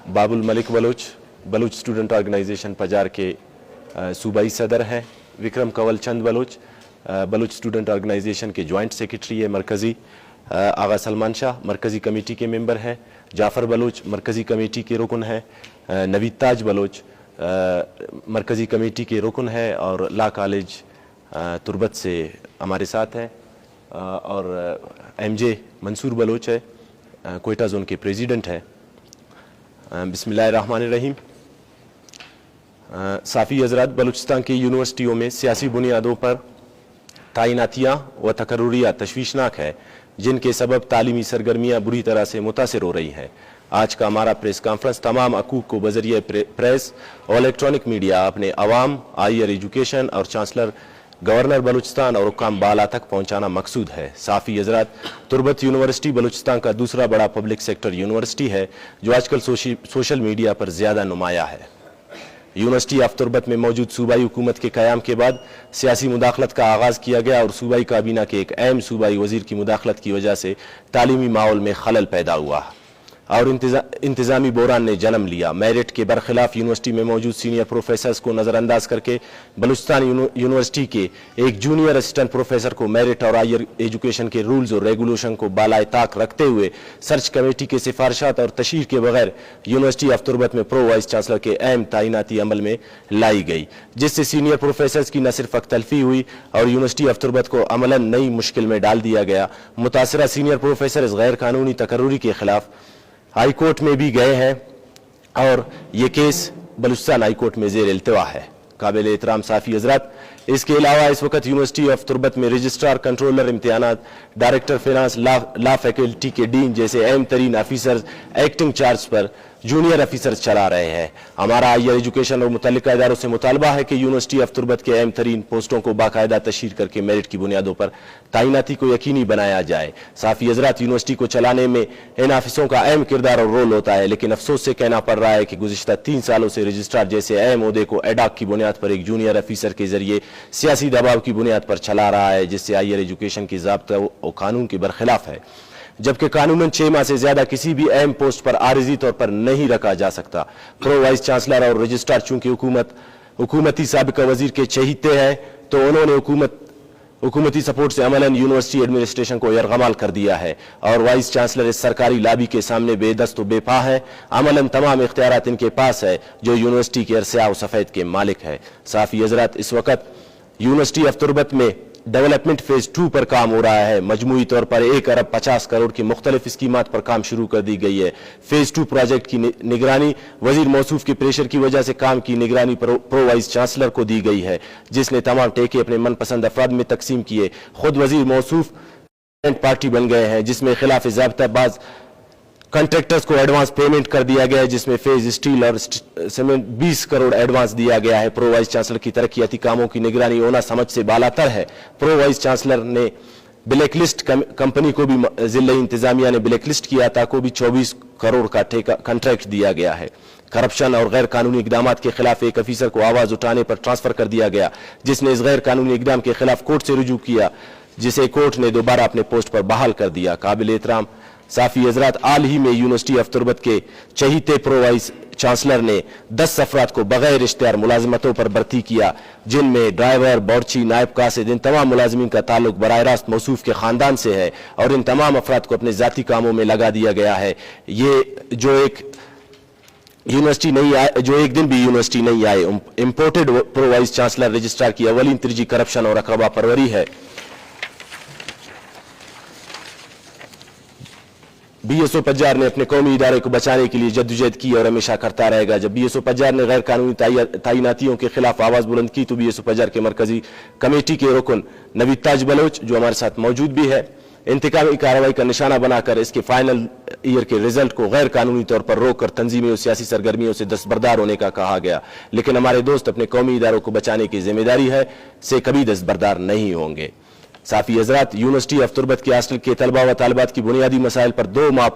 बाबुल Malik Baloch student organisation पजार के सूबाई सदर हैं। विक्रम कंवल चंद बलूच स्टूडेंट ऑर्गेनाइजेशन के जॉइंट सेक्रेटरी है मरकज़ी। आगा सलमान शाह मरकज़ी कमेटी के मेंबर हैं। जाफ़र बलूच मरकज़ी कमेटी के रुकन हैं। नवीद ताज बलूच मरकज़ी कमेटी के रुकन है और ला कॉलेज तुर्बत से हमारे साथ हैं। और एमजे मंसूर बलूच है, कोयटा जोन के प्रेसिडेंट हैं। बिस्मिल्लाहिर्रहमानिर्रहीम। साफ़ी हज़रात, बलूचिस्तान की यूनिवर्सिटियों में सियासी बुनियादों पर तैनातियाँ व तकर्रुरियाँ तशवीशनाक है, जिनके सबब तालीमी सरगर्मियाँ बुरी तरह से मुतासिर हो रही हैं। आज का हमारा प्रेस कॉन्फ्रेंस तमाम हकूक़ को बज़रिए प्रेस और इलेक्ट्रॉनिक मीडिया अपने अवाम, हायर एजुकेशन और चांसलर गवर्नर बलूचिस्तान और हुक्काम बाला तक पहुँचाना मकसूद है। साफ़ी हज़रात, तुर्बत यूनिवर्सिटी बलूचिस्तान का दूसरा बड़ा पब्लिक सेक्टर यूनिवर्सिटी है जो आजकल सोशल मीडिया पर ज़्यादा नुमाया है। यूनिवर्सिटी ऑफ तुर्बत में मौजूद सूबाई हुकूमत के क़याम के बाद सियासी मुदाखलत का आगाज़ किया गया और सूबाई काबीना के एक अहम सूबाई वज़ीर की मुदाखलत की वजह से तालीमी माहौल में खलल पैदा हुआ और इंतज़ामी बहरान ने जन्म लिया। मेरिट के बरखिलाफ यूनिवर्सिटी में मौजूद सीनियर प्रोफेसर्स को नज़रअंदाज करके बलूचिस्तान यूनिवर्सिटी के एक जूनियर असिस्टेंट प्रोफेसर को मेरिट और हायर एजुकेशन के रूल्स और रेगुलेशन को बालाए ताक रखते हुए सर्च कमेटी के सिफारिशात और तशरीह के बगैर यूनिवर्सिटी ऑफ तुर्बत में प्रो वाइस चांसलर के अहम तैनाती अमल में लाई गई, जिससे सीनियर प्रोफेसर्स की न सिर्फ अख्तलफी हुई और यूनिवर्सिटी ऑफ तुर्बत को अमलन नई मुश्किल में डाल दिया गया। मुतासरा सीनियर प्रोफेसर इस गैर कानूनी तकर्रुरी के खिलाफ हाई कोर्ट में भी गए हैं और ये केस बलूचिस्तान हाई कोर्ट में ज़ेर इल्तिवा है। काबिल एहतराम साफ़ी हज़रात, इसके अलावा इस वक्त यूनिवर्सिटी ऑफ तुर्बत में रजिस्ट्रार, कंट्रोलर इम्तिहानात, डायरेक्टर फाइनेंस, ला फैकल्टी के डीन जैसे अहम तरीन ऑफिसर्स एक्टिंग चार्ज पर जूनियर ऑफिसर्स चला रहे हैं। हमारा हायर एजुकेशन और मुतल्लिका इदारों से मुतालबा है कि यूनिवर्सिटी ऑफ तुर्बत के अहम तरीन पोस्टों को बाकायदा तशहीर करके मेरिट की बुनियादों पर तैनाती को यकीनी बनाया जाए। साफ़ी हज़रात, यूनिवर्सिटी को चलाने में इन ऑफिसों का अहम किरदार और रोल होता है, लेकिन अफसोस से कहना पड़ रहा है कि गुज़िश्ता 3 सालों से रजिस्ट्रार जैसे अहम ओहदे को एडाक की बुनियाद पर एक जूनियर ऑफिसर के जरिए सियासी दबाव की बुनियाद पर चला रहा है, जिससे हायर एजुकेशन की ज़ाब्ता और कानून के बरखिलाफ है। जबकि कानूनन 6 माह से ज्यादा किसी भी अहम पोस्ट पर आरिजी तौर पर नहीं रखा जा सकता। प्रो वाइस चांसलर और रजिस्ट्रार चूंकि हुकूमती साबिका वजीर के चहीते हैं, तो उन्होंने हुकूमती सपोर्ट से अमलन यूनिवर्सिटी एडमिनिस्ट्रेशन को यरगमाल कर दिया है और वाइस चांसलर इस सरकारी लाबी के सामने बेदस्त व बेपा है। अमलन तमाम इख्तियारात इनके पास है जो यूनिवर्सिटी के अरसा सफ़ेद के मालिक है। साफ़ी हज़रात, इस वक्त यूनिवर्सिटी ऑफ तुर्बत में डेवलपमेंट फेज 2 पर काम हो रहा है। मजमूई तौर पर 1 अरब 50 करोड़ की मुख्तलिफ स्कीमात पर काम शुरू कर दी गई है। फेज 2 प्रोजेक्ट की निगरानी वजीर मौसूफ के प्रेशर की वजह से काम की निगरानी प्रो वाइस चांसलर को दी गई है, जिसने तमाम टेके अपने मनपसंद अफराद में तकसीम किए। खुद वजीर मौसूफ पार्टी बन गए हैं, जिसमें खिलाफ ज़ाब्ता बाज कॉन्ट्रैक्टर्स को एडवांस पेमेंट कर दिया गया है, जिसमें फेज स्टील और सीमेंट 20 करोड़ एडवांस दिया गया है। प्रो वाइस चांसलर की तरक्याती कामों की निगरानी होना समझ से बालातर है। प्रो वाइस चांसलर ने ब्लैकलिस्ट कंपनी को भी जिला इंतजामिया ने ब्लैकलिस्ट किया था, को भी 24 करोड़ का कॉन्ट्रैक्ट दिया गया है। करप्शन और गैर कानूनी इकदाम के खिलाफ एक अफीसर को आवाज उठाने पर ट्रांसफर कर दिया गया, जिसने इस गैर कानूनी इकदाम के खिलाफ कोर्ट से रुजू किया, जिसे कोर्ट ने दोबारा अपने पोस्ट पर बहाल कर दिया। काबिल एहतराम साफ़ी हज़रात, हाल ही में यूनिवर्सिटी ऑफ तुर्बत के चहीते प्रो वाइस चांसलर ने 10 अफराद को बगैर इश्तिहार मुलाजमतों पर भर्ती किया, जिनमें ड्राइवर, बावर्ची, नायब कासिद, इन तमाम मुलाजमीन का ताल्लुक बराह रास्त मौसूफ के ख़ानदान से है और इन तमाम अफराद को अपने ज़ाती कामों में लगा दिया गया है। ये जो एक दिन भी यूनिवर्सिटी नहीं आए, imported pro vice chancellor registrar की अवलीन तरजीह करप्शन और अकरबा परवरी है। BSO पजार ने अपने कौमी इदारे को बचाने के लिए जद्दोजहद की और हमेशा करता रहेगा। जब BSO पजार ने गैर कानूनी तैनातियों के खिलाफ आवाज़ बुलंद की तो BSO पजार के मरकजी कमेटी के रुकन नवीद ताज बलूच, जो हमारे साथ मौजूद भी है, इंतकामी कार्रवाई का निशाना बनाकर इसके फाइनल ईयर के रिजल्ट को गैर कानूनी तौर पर रोक कर तंजीमी और सियासी सरगर्मियों से दस्तबरदार होने का कहा गया। लेकिन हमारे दोस्त अपने कौमी इदारों को बचाने की जिम्मेदारी है से कभी दस्तबरदार नहीं होंगे। साफ़ी हज़रात, यूनिवर्सिटी ऑफ तुर्बत के हॉस्टल के तलबा व तालिबात की बुनियादी मसाइल पर 2 माह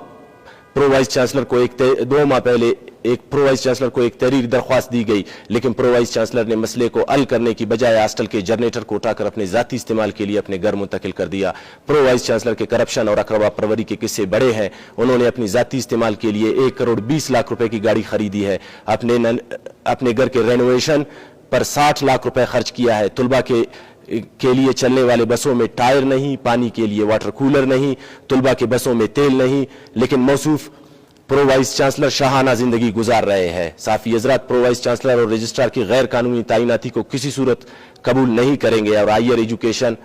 प्रो वाइस चांसलर को 2 माह पहले एक प्रो वाइस चांसलर को एक तहरीर दरख्वास्त दी गई, लेकिन प्रो वाइस चांसलर ने मसले को हल करने की बजाय हॉस्टल के जनरेटर को उठाकर अपने जाती इस्तेमाल के लिए अपने घर मुंतकिल कर दिया। प्रो वाइस चांसलर के करप्शन और अकरवा परवरी के किस्से बड़े हैं। उन्होंने अपनी जाती इस्तेमाल के लिए 1 करोड़ 20 लाख रुपए की गाड़ी खरीदी है, अपने घर के रेनोवेशन पर 60 लाख रुपए खर्च किया है। तुलबा के लिए चलने वाले बसों में टायर नहीं, पानी के लिए वाटर कूलर नहीं, तुलबा के बसों में तेल नहीं, लेकिन मौसूफ प्रो वाइस चांसलर शाहाना जिंदगी गुजार रहे हैं। साफी हजरात, प्रो वाइस चांसलर और रजिस्ट्रार की गैर कानूनी तैनाती को किसी सूरत कबूल नहीं करेंगे और हायर एजुकेशन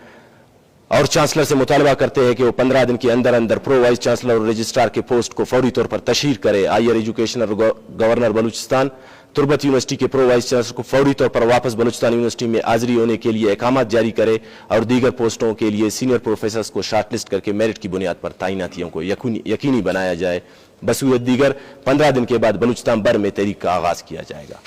और चांसलर से मुतालबा करते हैं कि वो 15 दिन के अंदर अंदर प्रो वाइस चांसलर और रजिस्ट्रार के पोस्ट को फौरी तौर पर तशहीर करे। हायर एजुकेशन और गवर्नर बलूचिस्तान तुर्बत यूनिवर्सिटी के प्रो वाइस चांसलर को फौरी तौर पर वापस बलूचिस्तान यूनिवर्सिटी में हाजिरी होने के लिए अहकामात जारी करे और दीगर पोस्टों के लिए सीनियर प्रोफेसर्स को शार्टलिस्ट करके मेरिट की बुनियाद पर तैनातियों को यकीनी बनाया जाए। बसूरत दीगर 15 दिन के बाद बलूचिस्तान भर में तहरीक का आगाज किया जाएगा।